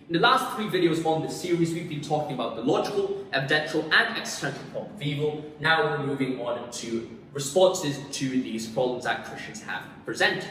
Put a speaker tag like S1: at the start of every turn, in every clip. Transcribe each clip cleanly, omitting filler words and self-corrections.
S1: In the last 3 videos on this series, we've been talking about the logical, evidential, and existential problem of evil. Now we're moving on to responses to these problems that Christians have presented.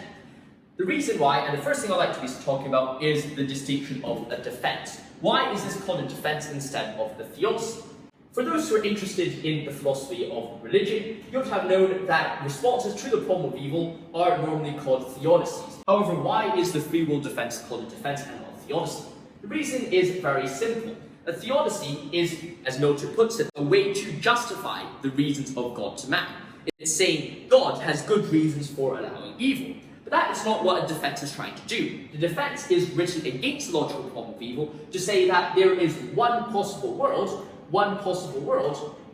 S1: The reason why, and the first thing I'd like to be talking about, is the distinction of a defense. Why is this called a defense instead of the theodicy? For those who are interested in the philosophy of religion, you would have known that responses to the problem of evil are normally called theodicies. However, why is the free will defense called a defense and not a theodicy? The reason is very simple. A theodicy is, as Milton puts it, a way to justify the reasons of God to man. It's saying God has good reasons for allowing evil. But that is not what a defense is trying to do. The defense is written against the logical problem of evil to say that there is one possible world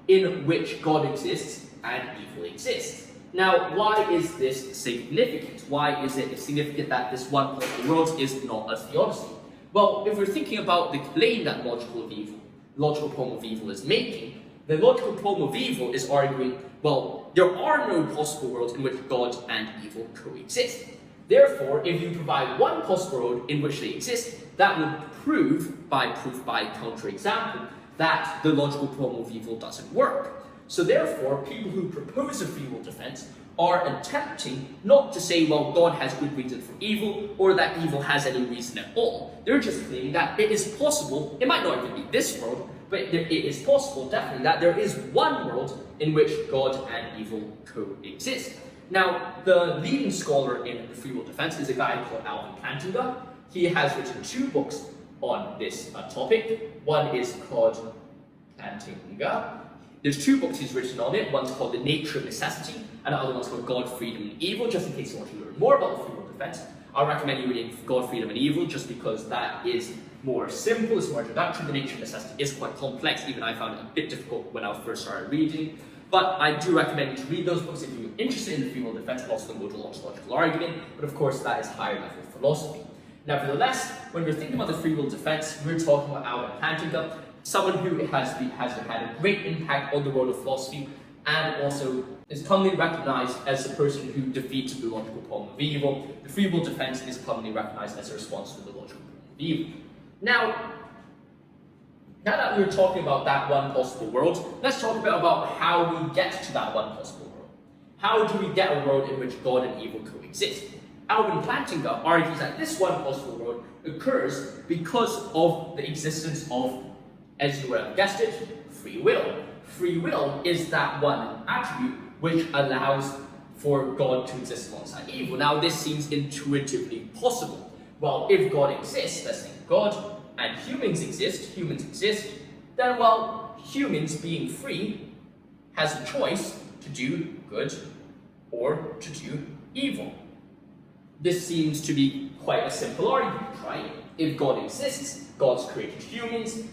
S1: in which God exists and evil exists. Now, why is this significant? Why is it significant that this one possible world is not a theodicy? Well, if we're thinking about the claim that logical problem of evil is making, the logical problem of evil is arguing, well, there are no possible worlds in which God and evil coexist. Therefore, if you provide one possible world in which they exist, that would prove by counterexample that the logical problem of evil doesn't work. So therefore, people who propose a free will defense are attempting not to say, well, God has good reason for evil, or that evil has any reason at all. They're just claiming that it is possible, it might not even be this world, but it is possible, definitely, that there is one world in which God and evil coexist. Now, the leading scholar in the free will defense is a guy called Alvin. He has written 2 books on this topic. One is called Plantinga. There's 2 books he's written on it. One's called The Nature of Necessity, and the other one's called God, Freedom, and Evil. Just in case you want to learn more about the free will defense, I recommend you reading God, Freedom, and Evil, just because that is more simple, it's more introductory. The Nature of Necessity is quite complex. Even I found it a bit difficult when I first started reading. But I do recommend you to read those books if you're interested in the free will defense, and also go to ontological argument. But of course, that is higher level philosophy. Nevertheless, when we're thinking about the free will defense, we're talking about Alvin, someone who has had a great impact on the world of philosophy, and also is commonly recognized as the person who defeated the logical problem of evil. The free will defense is commonly recognized as a response to the logical problem of evil. Now that we're talking about that one possible world, let's talk a bit about how we get to that one possible world. How do we get a world in which God and evil coexist? Alvin Plantinga argues that this one possible world occurs because of the existence of, as you would have guessed it, free will. Free will is that one attribute which allows for God to exist alongside evil. Now, this seems intuitively possible. Well, if God exists, let's think God, and humans exist, then, well, humans being free has a choice to do good or to do evil. This seems to be quite a simple argument, right? If God exists, God's created humans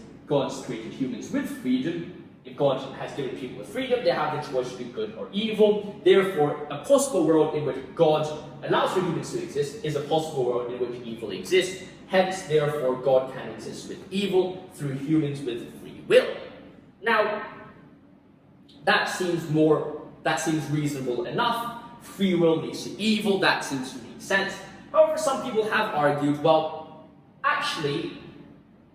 S1: with freedom. If God has given people with freedom, they have the choice to do good or evil. Therefore, a possible world in which God allows for humans to exist is a possible world in which evil exists. Hence, therefore, God can exist with evil through humans with free will. Now, that seems reasonable enough. Free will leads to evil, that seems to make sense. However, some people have argued, well, actually,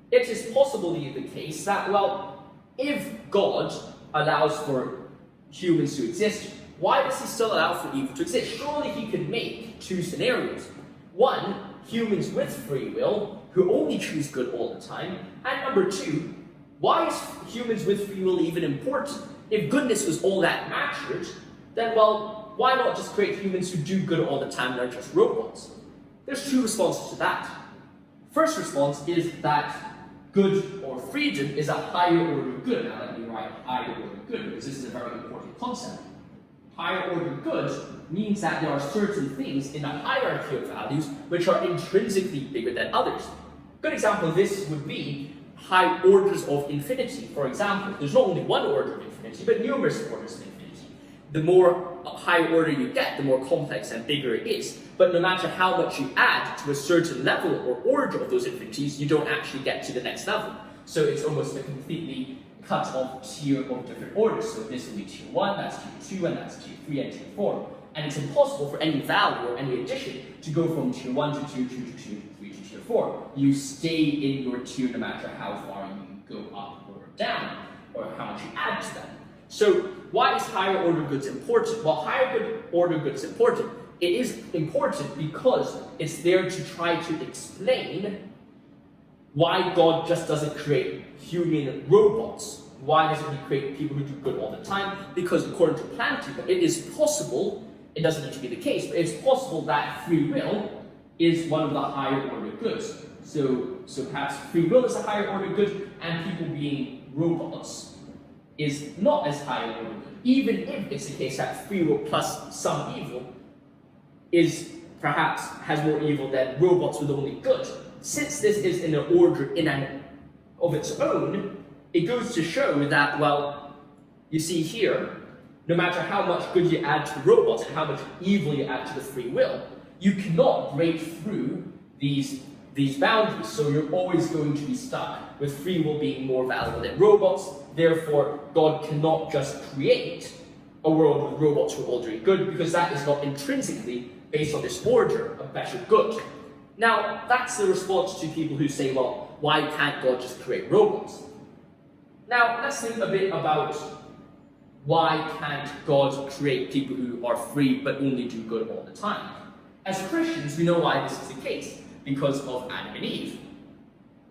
S1: it is possibly the case that, well, if God allows for humans to exist, why does he still allow for evil to exist? Surely he could make 2 scenarios. One, humans with free will, who only choose good all the time. And number 2, why is humans with free will even important? If goodness was all that mattered, then, well, why not just create humans who do good all the time and are just robots? There's 2 responses to that. First response is that good or freedom is a higher order good. Now let me write higher order good, because this is a very important concept. Higher order good means that there are certain things in the hierarchy of values which are intrinsically bigger than others. A good example of this would be high orders of infinity. For example, there's not only one order of infinity, but numerous orders of infinity. The more high order you get, the more complex and bigger it is. But no matter how much you add to a certain level or order of those infinities, you don't actually get to the next level. So it's almost a completely cut off tier of different orders. So this will be tier 1, that's tier 2, and that's tier 3, and tier 4. And it's impossible for any value or any addition to go from tier 1 to tier 2 to tier 3 to tier tier 4. You stay in your tier no matter how far you go up or down, or how much you add to them. So why is higher order goods important? Well, higher order goods is important. It is important because it's there to try to explain why God just doesn't create human robots. Why doesn't he create people who do good all the time? Because according to Plato, it is possible, it doesn't need to be the case, but it's possible that free will is one of the higher order goods. So perhaps free will is a higher order good, and people being robots is not as high an order good. Even if it's the case that free will plus some evil is perhaps has more evil than robots with only good. Since this is in an order in and of its own, it goes to show that, well, you see here, no matter how much good you add to the robots and how much evil you add to the free will, you cannot break through these boundaries. So you're always going to be stuck with free will being more valuable than robots. Therefore, God cannot just create a world with robots who are all doing good, because that is not intrinsically based on this order of better good. Now, that's the response to people who say, well, why can't God just create robots? Now, let's think a bit about why can't God create people who are free but only do good all the time? As Christians, we know why this is the case, because of Adam and Eve.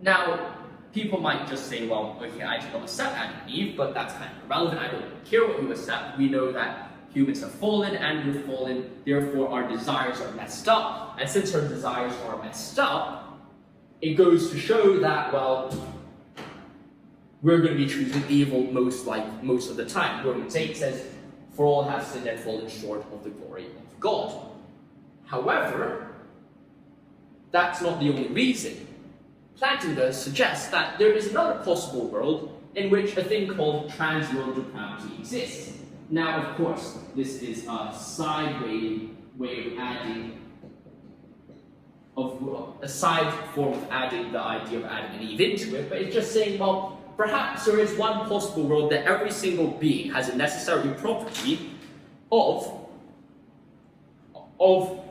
S1: Now, people might just say, well, okay, I do not accept Adam and Eve, but that's kind of irrelevant. I don't care what you accept. We know that humans have fallen, and we're fallen, therefore our desires are messed up. And since our desires are messed up, it goes to show that, well, we're going to be choosing evil most of the time. Romans 8 says, for all have sinned and fallen short of the glory of God. However, that's not the only reason. Plato does suggest that there is another possible world in which a thing called transworld depravity exists. Now, of course, this is a sideways way of adding, a side form of adding the idea of Adam and Eve into it, but it's just saying, well, perhaps there is one possible world that every single being has a necessary property of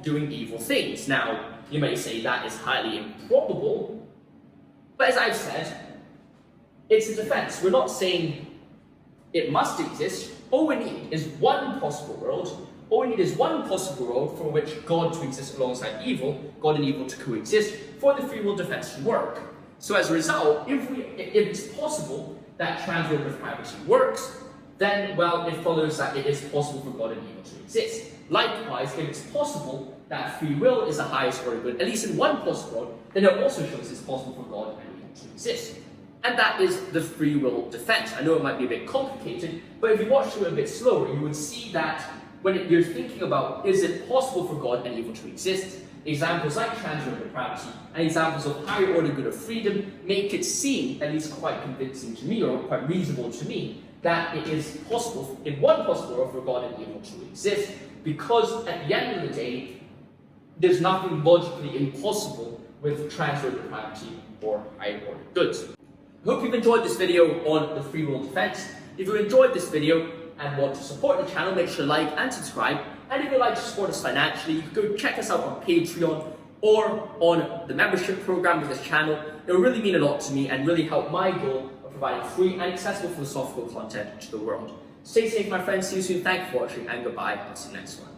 S1: doing evil things. Now, you may say that is highly improbable, but as I've said, it's a defense. We're not saying it must exist. All we need is one possible world. All we need is one possible world for which God to exist alongside evil, God and evil to coexist, for the free will defense to work. So as a result, if it's possible that transworld depravity works, then, well, it follows that it is possible for God and evil to exist. Likewise, if it's possible that free will is the highest order good, at least in one possible world, then it also shows it's possible for God and evil to exist. And that is the free will defense. I know it might be a bit complicated, but if you watch through it a bit slower, you would see that when you're thinking about, is it possible for God and evil to exist, examples like transworld depravity and examples of higher order good of freedom make it seem, at least quite convincing to me, or quite reasonable to me, that it is possible, in one possible world, for God and evil to exist, because at the end of the day, there's nothing logically impossible with transworld depravity or higher order goods. I hope you've enjoyed this video on the free will defense. If you enjoyed this video and want to support the channel, make sure to like and subscribe. And if you'd like to support us financially, you can go check us out on Patreon or on the membership program of this channel. It will really mean a lot to me and really help my goal of providing free and accessible philosophical content to the world. Stay safe, my friends. See you soon. Thank you for watching, and goodbye. I'll see you next one.